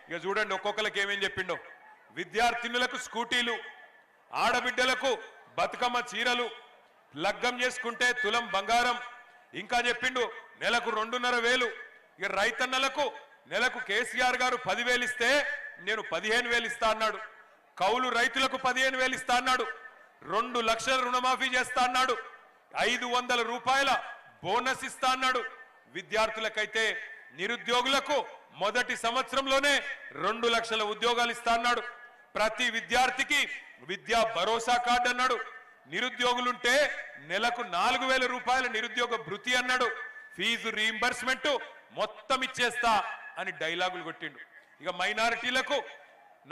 ఇక చూడండి ఒక్కొక్కరికి ఏమేం చెప్పిండో. విద్యార్థినులకు స్కూటీలు, ఆడబిడ్డలకు బతుకమ్మ చీరలు, లగ్గం చేసుకుంటే తులం బంగారం, ఇంకా చెప్పిండు నెలకు 2,500. ఇక రైతన్నలకు నెలకు కేసీఆర్ గారు 10,000 ఇస్తే నేను 15,000 ఇస్తా అన్నాడు. కౌలు రైతులకు 15,000 ఇస్తా అన్నాడు. 2 లక్షల రుణమాఫీ చేస్తా అన్నాడు. 500 రూపాయల బోనస్ ఇస్తా అన్నాడు. విద్యార్థులకైతే నిరుద్యోగులకు మొదటి సంవత్సరంలోనే 2 లక్షల ఉద్యోగాలు ఇస్తా అన్నాడు. ప్రతి విద్యార్థికి విద్యా భరోసా కార్డు అన్నాడు. నిరుద్యోగులుంటే నెలకు 4,000 రూపాయల నిరుద్యోగ భృతి అన్నాడు. ఫీజు రీయింబర్స్మెంట్ మొత్తం ఇచ్చేస్తా అని డైలాగులు కొట్టిండు. ఇక మైనారిటీలకు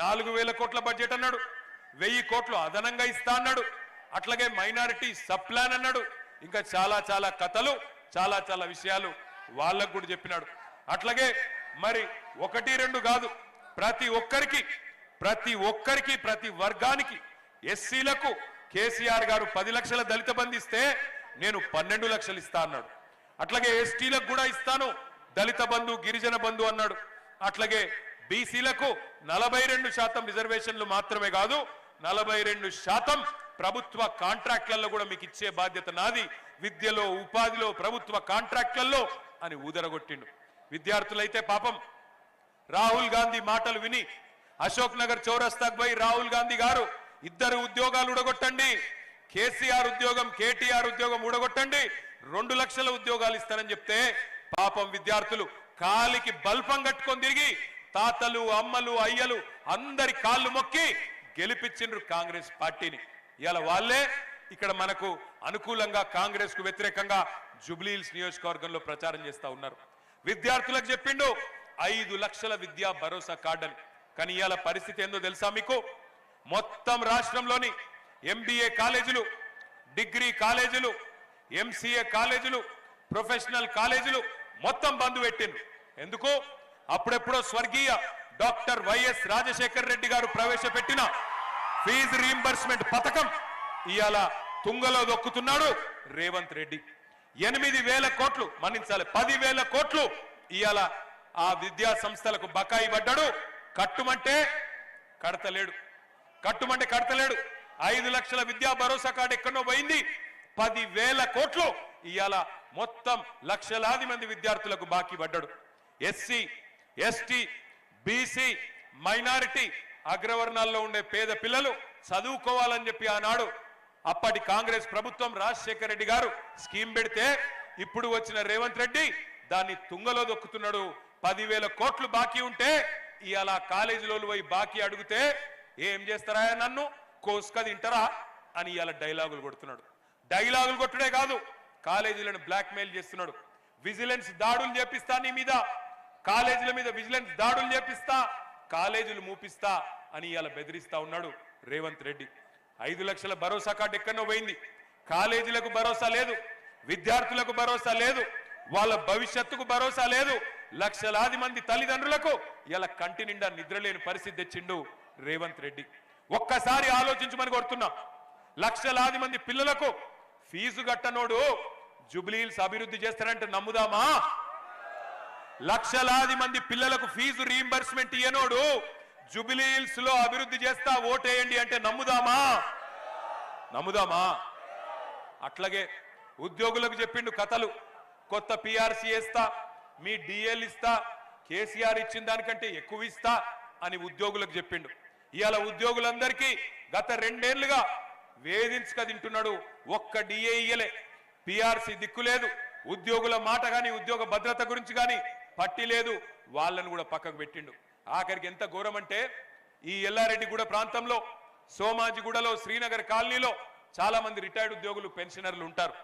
4,000 కోట్ల బడ్జెట్ అన్నాడు. 1,000 కోట్లు అదనంగా ఇస్తా అన్నాడు. అట్లాగే మైనారిటీ సబ్ ప్లాన్ అన్నాడు. ఇంకా చాలా చాలా కథలు, చాలా చాలా విషయాలు వాళ్ళకు కూడా చెప్పినాడు. అట్లాగే మరి 1, 2 కాదు, ప్రతి ఒక్కరికి ప్రతి వర్గానికి ఎస్సీలకు కేసీఆర్ గారు 10 లక్షల దళిత బంధు ఇస్తే నేను 12 లక్షలు ఇస్తా అన్నాడు. అట్లాగే ఎస్టీలకు కూడా ఇస్తాను దళిత బంధు, గిరిజన బంధు అన్నాడు. అట్లాగే బీసీలకు 42% రిజర్వేషన్లు మాత్రమే కాదు, 42% ప్రభుత్వ కాంట్రాక్ట్లలో కూడా మీకు ఇచ్చే బాధ్యత నాది, విద్యలో, ఉపాధిలో, ప్రభుత్వ కాంట్రాక్ట్లలో అని ఊదరగొట్టిండు. విద్యార్థులైతే పాపం రాహుల్ గాంధీ మాటలు విని అశోక్ నగర్ చౌరస్తాకు పోయి రాహుల్ గాంధీ గారు 2 ఉద్యోగాలు ఊడగొట్టండి, కేసీఆర్ ఉద్యోగం, కేటీఆర్ ఉద్యోగం ఊడగొట్టండి, 2 లక్షల ఉద్యోగాలు ఇస్తానని చెప్తే పాపం విద్యార్థులు కాలికి బల్పం కట్టుకొని తిరిగి తాతలు, అమ్మలు, అయ్యలు అందరి కాళ్ళు మొక్కి గెలిపించిండ్రు కాంగ్రెస్ పార్టీని. ఇవాళ వాళ్ళే ఇక్కడ మనకు అనుకూలంగా కాంగ్రెస్ కు వ్యతిరేకంగా జూబ్లీహిల్స్ నియోజకవర్గంలో ప్రచారం చేస్తా ఉన్నారు. విద్యార్థులకు చెప్పిండు 5 లక్షల విద్యా భరోసా కార్డు అని. కానీ ఇవాళ పరిస్థితి ఏందో తెలుసా మీకు? మొత్తం రాష్ట్రంలోని ఎంబీఏ కాలేజీలు, డిగ్రీ కాలేజీలు, ఎంసీఏ కాలేజీలు, ప్రొఫెషనల్ కాలేజీలు మొత్తం బంద్ పెట్టిండ్రు. ఎందుకు? అప్పుడెప్పుడో స్వర్గీయ డాక్టర్ వైఎస్ రాజశేఖర్ రెడ్డి గారు ప్రవేశపెట్టిన ఫీజు రీయింబర్స్మెంట్ పథకం ఇవాళ తుంగలో దొక్కుతున్నాడు రేవంత్ రెడ్డి. 8,000 కోట్లు మన్నించాలి, 10,000 కోట్లు ఇవాళ ఆ విద్యా సంస్థలకు బకాయి పడ్డాడు. కట్టుమంటే కడతలేడు. 5 లక్షల విద్యా భరోసా కార్డు ఎక్కడో పోయింది. 10,000 కోట్లు ఇవాళ మొత్తం లక్షలాది మంది విద్యార్థులకు బాకీ పడ్డాడు. ఎస్సీ, ఎస్టీ, బీసీ, మైనారిటీ, అగ్రవర్ణాల్లో ఉండే పేద పిల్లలు చదువుకోవాలని చెప్పి ఆనాడు అప్పటి కాంగ్రెస్ ప్రభుత్వం రాజశేఖర రెడ్డి గారు స్కీమ్ పెడితే ఇప్పుడు వచ్చిన రేవంత్ రెడ్డి దాన్ని తుంగలో దొక్కుతున్నాడు. 10,000 కోట్లు బాకీ ఉంటే ఇవాళ కాలేజీలో పోయి బాకీ అడిగితే ఏం చేస్తారా, నన్ను కోసుక తింటారా అని ఇవాళ డైలాగులు కొడుతున్నాడు. డైలాగులు కొట్టుడే కాదు, కాలేజీలను బ్లాక్ మెయిల్ చేస్తున్నాడు. విజిలెన్స్ దాడులు చేపిస్తా, నీ మీద కాలేజీల మీద విజిలెన్స్ దాడులు చేపిస్తా, కాలేజీలు మూపిస్తా అని ఇవాళ బెదిరిస్తా ఉన్నాడు రేవంత్ రెడ్డి. 5 లక్షల భరోసా కార్డు ఎక్కడో పోయింది. కాలేజీలకు భరోసా లేదు, విద్యార్థులకు భరోసా లేదు, వాళ్ళ భవిష్యత్తుకు భరోసా లేదు. లక్షలాది మంది తల్లిదండ్రులకు ఇలా కంటి నిండా నిద్రలేని పరిస్థితి తెచ్చిండు రేవంత్ రెడ్డి. ఒక్కసారి ఆలోచించమని కోరుతున్నా. లక్షలాది మంది పిల్లలకు ఫీజు కట్టనోడు జూబ్లీహిల్స్ అభివృద్ధి చేస్తారంటే నమ్ముదామా? లక్షలాది మంది పిల్లలకు ఫీజు రీయింబర్స్మెంట్ ఇయ్యనోడు జూబ్లీహిల్స్ లో అభివృద్ధి చేస్తా ఓటేయండి అంటే నమ్ముదామా? అట్లాగే ఉద్యోగులకు చెప్పిండు కథలు. కొత్త పిఆర్సీ ఇస్తా, మీ డిఎల్ ఇస్తా, కేసీఆర్ ఇచ్చిన దానికంటే ఎక్కువ ఇస్తా అని ఉద్యోగులకు చెప్పిండు. ఇవాళ ఉద్యోగులందరికీ గత 2 ఏళ్లుగా వేధించక తింటున్నాడు. ఒక్క డిఏ ఇయ్యలే, పిఆర్సీ దిక్కు లేదు, ఉద్యోగుల మాట గాని ఉద్యోగ భద్రత గురించి గాని పట్టి లేదు. వాళ్ళను కూడా పక్కకు పెట్టిండు. ఆఖరికి ఎంత ఘోరం అంటే ఈ ఎల్లారెడ్డిగూడ ప్రాంతంలో, సోమాజిగూడలో, శ్రీనగర్ కాలనీలో చాలా మంది రిటైర్డ్ ఉద్యోగులు, పెన్షనర్లు ఉంటారు.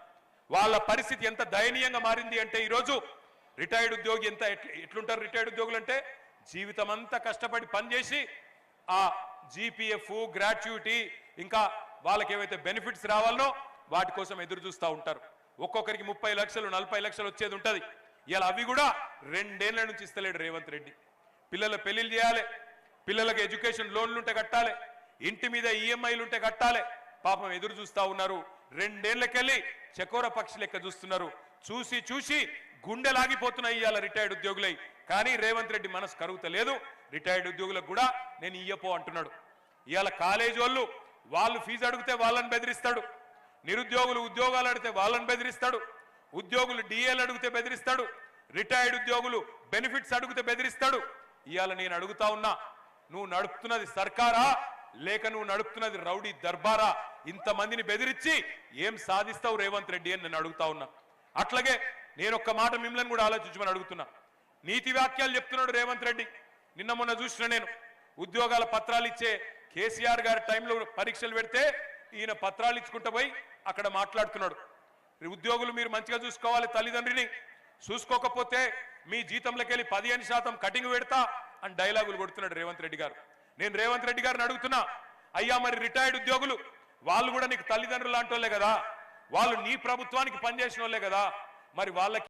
వాళ్ళ పరిస్థితి ఎంత దయనీయంగా మారింది అంటే ఈరోజు రిటైర్డ్ ఉద్యోగి ఎట్లుంటారు? రిటైర్డ్ ఉద్యోగులు అంటే జీవితం అంతా కష్టపడి పనిచేసి ఆ జీపీఎఫ్, గ్రాట్యుటీ, ఇంకా వాళ్ళకి ఏవైతే బెనిఫిట్స్ రావాలనో వాటి కోసం ఎదురు చూస్తూ ఉంటారు. ఒక్కొక్కరికి 30 లక్షలు, 40 లక్షలు వచ్చేది ఉంటుంది. ఇలా అవి కూడా 2 ఏళ్ల నుంచి ఇస్తలేడు రేవంత్ రెడ్డి. పిల్లల పెళ్లిళ్ళు చేయాలి, పిల్లలకు ఎడ్యుకేషన్ లోన్లు ఉంటే కట్టాలి, ఇంటి మీద ఈఎంఐలు ఉంటే కట్టాలి. పాపం ఎదురు చూస్తూ ఉన్నారు. 2 ఏళ్లకెళ్ళి చకోర పక్షి లెక్క చూస్తున్నారు. చూసి గుండెలాగిపోతున్నాయి ఇవాళ రిటైర్డ్ ఉద్యోగులై. కానీ రేవంత్ రెడ్డి మనసు కరుగుతలేదు. రిటైర్డ్ ఉద్యోగులకు కూడా నేను ఇయ్యపో అంటున్నాడు. ఇవాళ కాలేజీ వాళ్ళు ఫీజు అడిగితే వాళ్ళని బెదిరిస్తాడు, నిరుద్యోగులు ఉద్యోగాలు అడిగితే వాళ్ళని బెదిరిస్తాడు, ఉద్యోగులు డిఏలు అడిగితే బెదిరిస్తాడు, రిటైర్డ్ ఉద్యోగులు బెనిఫిట్స్ అడిగితే బెదిరిస్తాడు. ఇవాళ నేను అడుగుతా ఉన్నా, నువ్వు నడుపుతున్నది సర్కారా లేక నువ్వు నడుపుతున్నది రౌడీ దర్బారా? ఇంతమందిని బెదిరించి ఏం సాధిస్తావు రేవంత్ రెడ్డి అని నేను అడుగుతా ఉన్నా. అట్లాగే నేను ఒక్క మాట మిమ్మల్ని కూడా ఆలోచించమని అడుగుతున్నా. నీతి వాక్యాలు చెప్తున్నాడు రేవంత్ రెడ్డి. నిన్న మొన్న చూసిన నేను ఉద్యోగాల పత్రాలు ఇచ్చే కేసీఆర్ గారి టైంలో పరీక్షలు పెడితే ఈయన పత్రాలు ఇచ్చుకుంటూ పోయి అక్కడ మాట్లాడుతున్నాడు. ఉద్యోగులు మీరు మంచిగా చూసుకోవాలి, తల్లిదండ్రిని చూసుకోకపోతే మీ జీతంలోకి వెళ్ళి 15% కటింగ్ పెడతా అని డైలాగులు కొడుతున్నాడు రేవంత్ రెడ్డి గారు. నేను రేవంత్ రెడ్డి గారిని అడుగుతున్నా, అయ్యా మరి రిటైర్డ్ ఉద్యోగులు వాళ్ళు కూడా నీకు తల్లిదండ్రులు లాంటి వాళ్ళే కదా, వాళ్ళు నీ ప్రభుత్వానికి పనిచేసిన వాళ్ళే కదా, మరి వాళ్ళకి